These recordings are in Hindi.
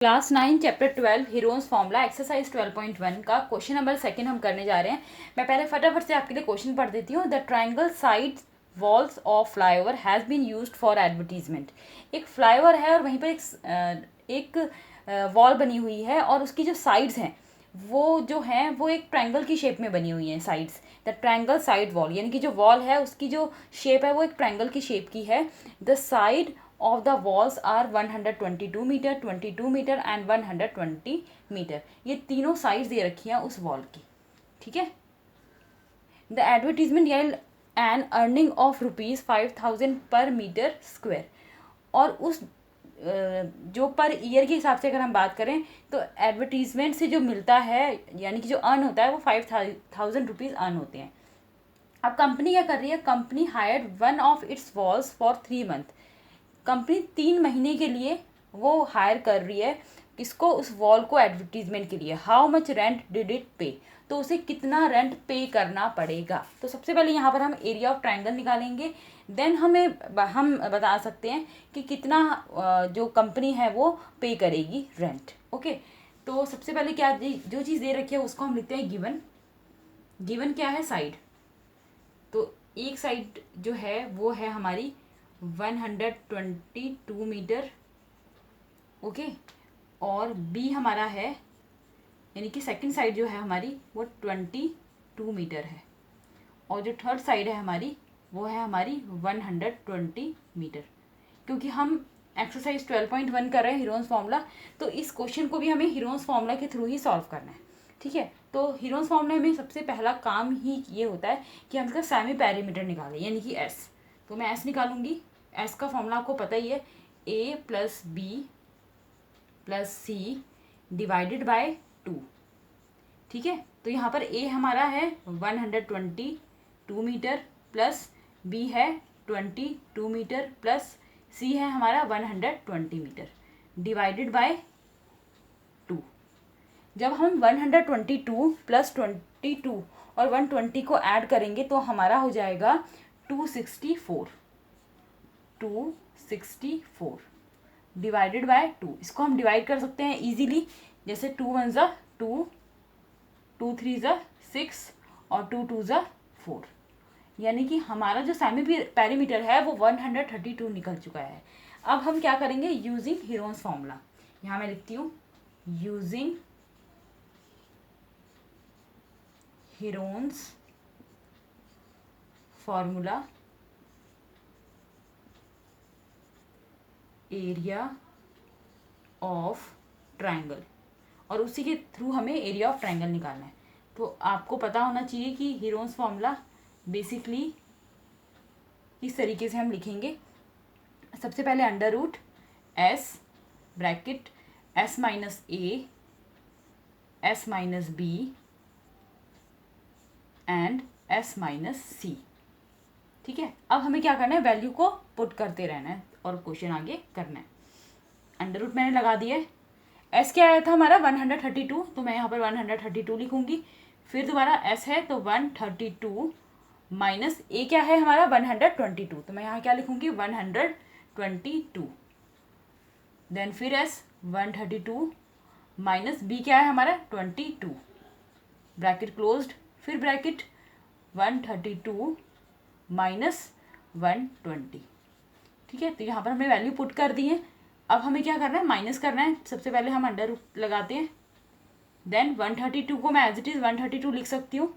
Class 9 chapter 12 Heron's formula exercise 12.1 का क्वेश्चन नंबर सेकंड हम करने जा रहे हैं। मैं पहले फटाफट से आपके लिए क्वेश्चन पढ़ देती हूँ। The triangle side walls of flyover has been used for advertisement. एक फ्लाईओवर है और वहीं पर एक वॉल बनी हुई है और उसकी जो साइड्स हैं वो जो हैं वो एक ट्रायंगल की शेप में बनी हुई हैं। Sides the triangle side wall, यानी कि जो वॉल है उसकी जो शेप है वो एक ट्रायंगल की शेप की है। The side of the walls are 122 metre, 22 metre and 120 metre. ये तीनों साइड्स दे रखी हैं उस वॉल की, ठीक है। The advertisement yield an earning of ₹5,000 per metre square. और उस जो पर ईयर के हिसाब से अगर हम बात करें तो एडवर्टीजमेंट से जो मिलता है यानी कि जो अर्न होता है वो 5,000 रुपीज़ अर्न होते हैं। अब कंपनी क्या कर रही है? Company hired one of its walls for 3 month. Company 3 महीने के लिए वो हायर कर रही है किसको? उस वॉल को एडवर्टीजमेंट के लिए। How much rent did it पे? तो उसे कितना रेंट पे करना पड़ेगा? तो सबसे पहले यहाँ पर हम एरिया ऑफ ट्रायंगल निकालेंगे, देन हम बता सकते हैं कि कितना जो कंपनी है वो पे करेगी रेंट। ओके, तो सबसे पहले क्या जो चीज़ दे रखी है उसको हम लिखते हैं गिवन। गिवन क्या है? साइड। तो एक साइड जो है वो है हमारी 122 मीटर, ओके। और बी हमारा है यानी कि सेकंड साइड जो है हमारी वो 22 मीटर है और जो थर्ड साइड है हमारी वो है हमारी 120 मीटर। क्योंकि हम एक्सरसाइज 12.1 कर रहे हैं हीरोन्स फार्मूला, तो इस क्वेश्चन को भी हमें हीरोन्स फार्मूला के थ्रू ही सॉल्व करना है, ठीक है। तो हीरोन्स फार्मूला में सबसे पहला काम ही ये होता है कि हम इसका सेमी पैरीमीटर निकालें यानी कि एस। तो मैं एस निकालूंगी। एस का फॉर्मूला आपको पता ही है, A plus B plus C divided by 2, ठीक है। तो यहाँ पर ए हमारा है 122 मीटर प्लस बी है 22 मीटर प्लस सी है हमारा 120 मीटर डिवाइडेड बाय 2। जब हम 122 प्लस 22 और 120 को ऐड करेंगे तो हमारा हो जाएगा 264 डिवाइडेड बाय 2। इसको हम डिवाइड कर सकते हैं इजीली, जैसे 2 1 ज़ा 2, 2 3 ज़ा 6 और 2 2 ज़ा 4। यानी कि हमारा जो सेमी पैरीमीटर है वो 132 निकल चुका है। अब हम क्या करेंगे? Using Heron's formula. यहाँ मैं लिखती हूँ using Heron's formula area of triangle, और उसी के थ्रू हमें एरिया ऑफ ट्रायंगल निकालना है। तो आपको पता होना चाहिए कि हीरोन्स फॉर्मूला बेसिकली इस तरीके से हम लिखेंगे। सबसे पहले under root S bracket S minus A S minus B and S minus C, ठीक है। अब हमें क्या करना है? वैल्यू को पुट करते रहना है और क्वेश्चन आगे करना है। अंडर रूट मैंने लगा दिया है। एस क्या आया था हमारा? 132, तो मैं यहाँ पर 132 लिखूंगी। फिर दोबारा एस है तो 132 माइनस ए क्या है हमारा? 122, तो मैं यहाँ क्या लिखूंगी? 122। देन फिर एस 132 माइनस बी क्या है हमारा? 22, ब्रैकेट क्लोज्ड, फिर ब्रैकेट 132 माइनस 120, ठीक है। तो यहाँ पर हमने वैल्यू पुट कर दी है। अब हमें क्या करना है? माइनस करना है। सबसे पहले हम अंडर रूट लगाते हैं, देन 132 को मैं एज इट इज़ 132 लिख सकती हूँ।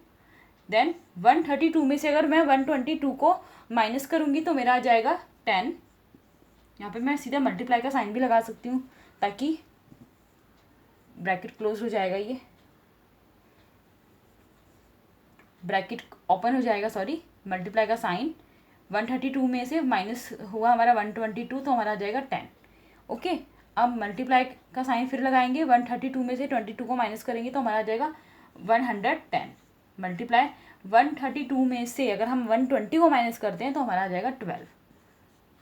देन 132 में से अगर मैं 122 को माइनस करूँगी तो मेरा आ जाएगा 10। यहाँ पे मैं सीधा मल्टीप्लाई का साइन भी लगा सकती हूँ ताकि ब्रैकेट क्लोज हो जाएगा, ये ब्रैकेट ओपन हो जाएगा, सॉरी, मल्टीप्लाई का साइन 132 में से माइनस हुआ हमारा 122, तो हमारा आ जाएगा 10, ओके। अब मल्टीप्लाई का साइन फिर लगाएंगे, 132 में से 22 को माइनस करेंगे तो हमारा आ जाएगा 110 मल्टीप्लाई 132 में से अगर हम 120 को माइनस करते हैं तो हमारा आ जाएगा 12,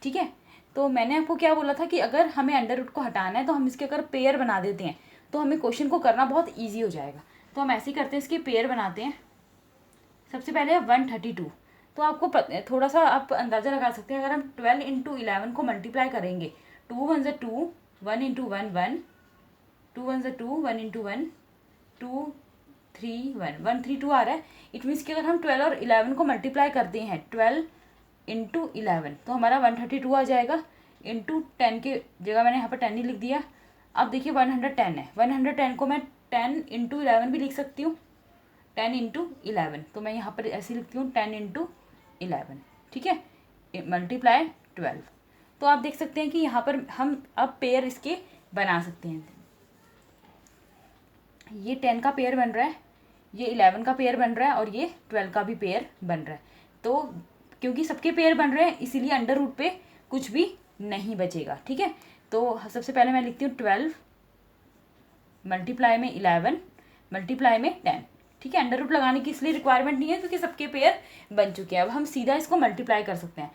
ठीक है। तो मैंने आपको क्या बोला था कि अगर हमें अंडर रूट को हटाना है तो हम इसके अगर पेयर बना देते हैं तो हमें क्वेश्चन को करना बहुत ईजी हो जाएगा। तो हम ऐसे ही करते हैं, इसके पेयर बनाते हैं। सबसे पहले 132, तो आपको थोड़ा सा आप अंदाज़ा लगा सकते हैं। अगर हम 12 × 11 को मल्टीप्लाई करेंगे, 2 1 ज़ा 2, 1 × 1 1, 2 1 ज़ा 2, 1 इंटू 1 2 3 1 1 3 2 आ रहा है। इट मीन्स कि अगर हम 12 और 11 को मल्टीप्लाई करते हैं 12 इंटू 11 तो हमारा 132 आ जाएगा। इंटू 10 के जगह मैंने यहाँ पर 10 ही लिख दिया। अब देखिए 110 है, 110 को मैं 10 इंटू 11 भी लिख सकती हूँ, 10 इंटू 11, तो मैं यहाँ पर ऐसे लिखती हूँ 10 इंटू 11, ठीक है, मल्टीप्लाई 12। तो आप देख सकते हैं कि यहाँ पर हम अब पेयर इसके बना सकते हैं। ये 10 का पेयर बन रहा है, ये 11 का पेयर बन रहा है और ये 12 का भी पेयर बन रहा है। तो क्योंकि सबके पेयर बन रहे हैं इसीलिए अंडर रूट पे कुछ भी नहीं बचेगा, ठीक है। तो सबसे पहले मैं लिखती हूँ 12 मल्टीप्लाई में 11 मल्टीप्लाई में 10, ठीक है। अंडर रूट लगाने की इसलिए रिक्वायरमेंट नहीं है क्योंकि सबके पेयर बन चुके हैं। अब हम सीधा इसको मल्टीप्लाई कर सकते हैं।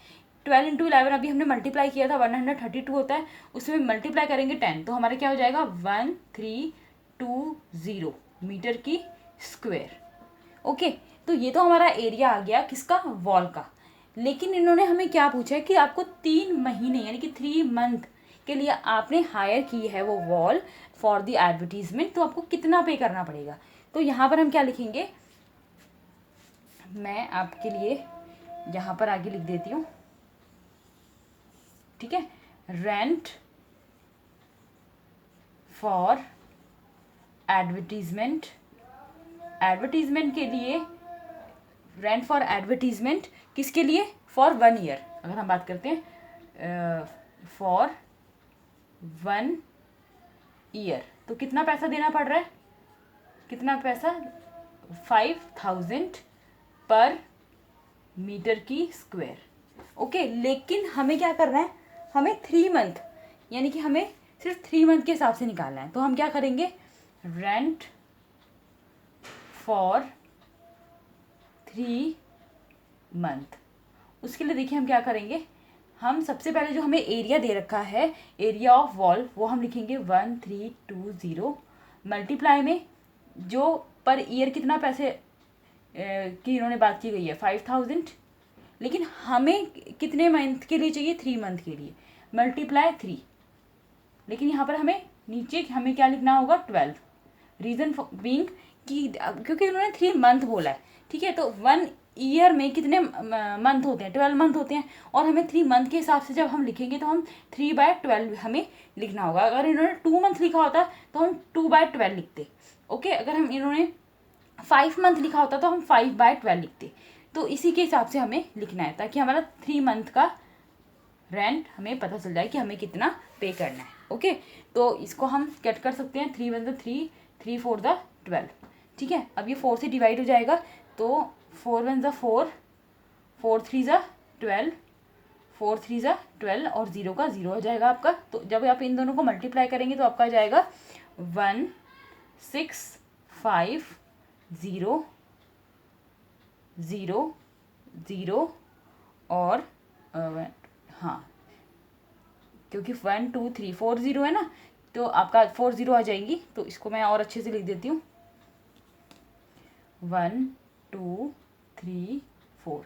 12 इंटू 11 अभी हमने मल्टीप्लाई किया था, 132 होता है, उसमें मल्टीप्लाई करेंगे 10 तो हमारा क्या हो जाएगा 1320 मीटर की स्क्वायर। ओके, तो ये तो हमारा एरिया आ गया किसका, वॉल का। लेकिन इन्होंने हमें क्या पूछा है कि आपको 3 महीने यानी कि 3 मंथ के लिए आपने हायर की है वो वॉल फॉर द एडवर्टीजमेंट, तो आपको कितना पे करना पड़ेगा। तो यहाँ पर हम क्या लिखेंगे, मैं आपके लिए यहाँ पर आगे लिख देती हूँ, ठीक है। रेंट फॉर एडवर्टीजमेंट, एडवर्टीजमेंट के लिए, रेंट फॉर एडवर्टीजमेंट किसके लिए, फॉर 1 ईयर। अगर हम बात करते हैं फॉर 1 ईयर तो कितना पैसा देना पड़ रहा है, कितना पैसा 5000 पर मीटर की स्क्वायर। ओके, लेकिन हमें क्या करना है, हमें 3 मंथ यानी कि हमें सिर्फ 3 मंथ के हिसाब से निकालना है। तो हम क्या करेंगे, रेंट फॉर 3 मंथ। उसके लिए देखिए हम क्या करेंगे, हम सबसे पहले जो हमें एरिया दे रखा है, एरिया ऑफ वॉल, वो हम लिखेंगे 1320 मल्टीप्लाई में जो पर ईयर कितना पैसे की इन्होंने बात की गई है 5000, लेकिन हमें कितने मंथ के लिए चाहिए, 3 मंथ के लिए, मल्टीप्लाई 3। लेकिन यहाँ पर हमें नीचे हमें क्या लिखना होगा 12। रीज़न बीइंग कि क्योंकि उन्होंने 3 मंथ बोला है, ठीक है। तो 1 ईयर में कितने मंथ होते हैं, 12 मंथ होते हैं, और हमें 3 मंथ के हिसाब से जब हम लिखेंगे तो हम 3/12 हमें लिखना होगा। अगर इन्होंने 2 मंथ लिखा होता तो हम 2/12 लिखते। ओके, अगर हम इन्होंने 5 मंथ लिखा होता तो हम 5/12 लिखते। तो इसी के हिसाब से हमें लिखना है ताकि हमारा 3 मंथ का रेंट हमें पता चल जाए कि हमें कितना पे करना है। ओके, तो इसको हम कट कर सकते हैं, 3 1 3 3 4 12, ठीक है। अब ये 4 से डिवाइड हो जाएगा तो 4 1 4 4 3 12 4 3 12 और 0 का 0 हो जाएगा आपका। तो जब आप इन दोनों को मल्टीप्लाई करेंगे तो आपका आ जाएगा 1650 0 0 और हाँ, क्योंकि 1 2 3 4 0 है ना, तो आपका 4 0 आ जाएंगी। तो इसको मैं और अच्छे से लिख देती हूँ, 1 2 3 4,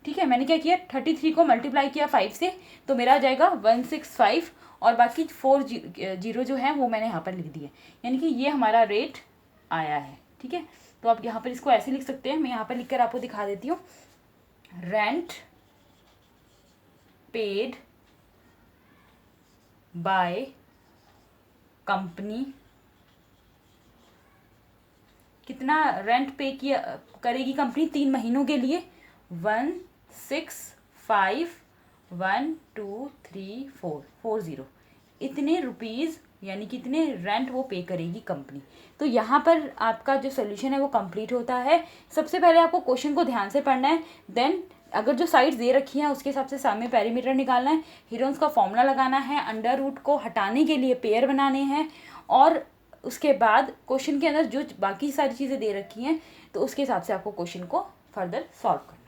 ठीक है। मैंने क्या किया, 33 को मल्टीप्लाई किया 5 से तो मेरा आ जाएगा 165 और बाकी 4 0 जो है वो मैंने यहाँ पर लिख दिया, यानी कि ये हमारा रेट आया है, ठीक है। तो आप यहाँ पर इसको ऐसे लिख सकते हैं, मैं यहाँ पर लिख कर आपको दिखा देती हूँ, रेंट पेड बाय कंपनी, कितना रेंट पे किया करेगी कंपनी 3 महीनों के लिए, 165,1,2,3,4 इतने रुपीज़ यानी कि इतने रेंट वो पे करेगी कंपनी। तो यहाँ पर आपका जो सोल्यूशन है वो कंप्लीट होता है। सबसे पहले आपको क्वेश्चन को ध्यान से पढ़ना है, देन अगर जो साइड्स दे रखी हैं उसके हिसाब से सामने पेरीमीटर निकालना है, हीरोन्स का फॉर्मूला लगाना है, अंडर रूट को हटाने के लिए पेयर बनाने हैं, और उसके बाद क्वेश्चन के अंदर जो बाकी सारी चीज़ें दे रखी हैं तो उसके हिसाब से आपको क्वेश्चन को फर्दर सॉल्व करना है।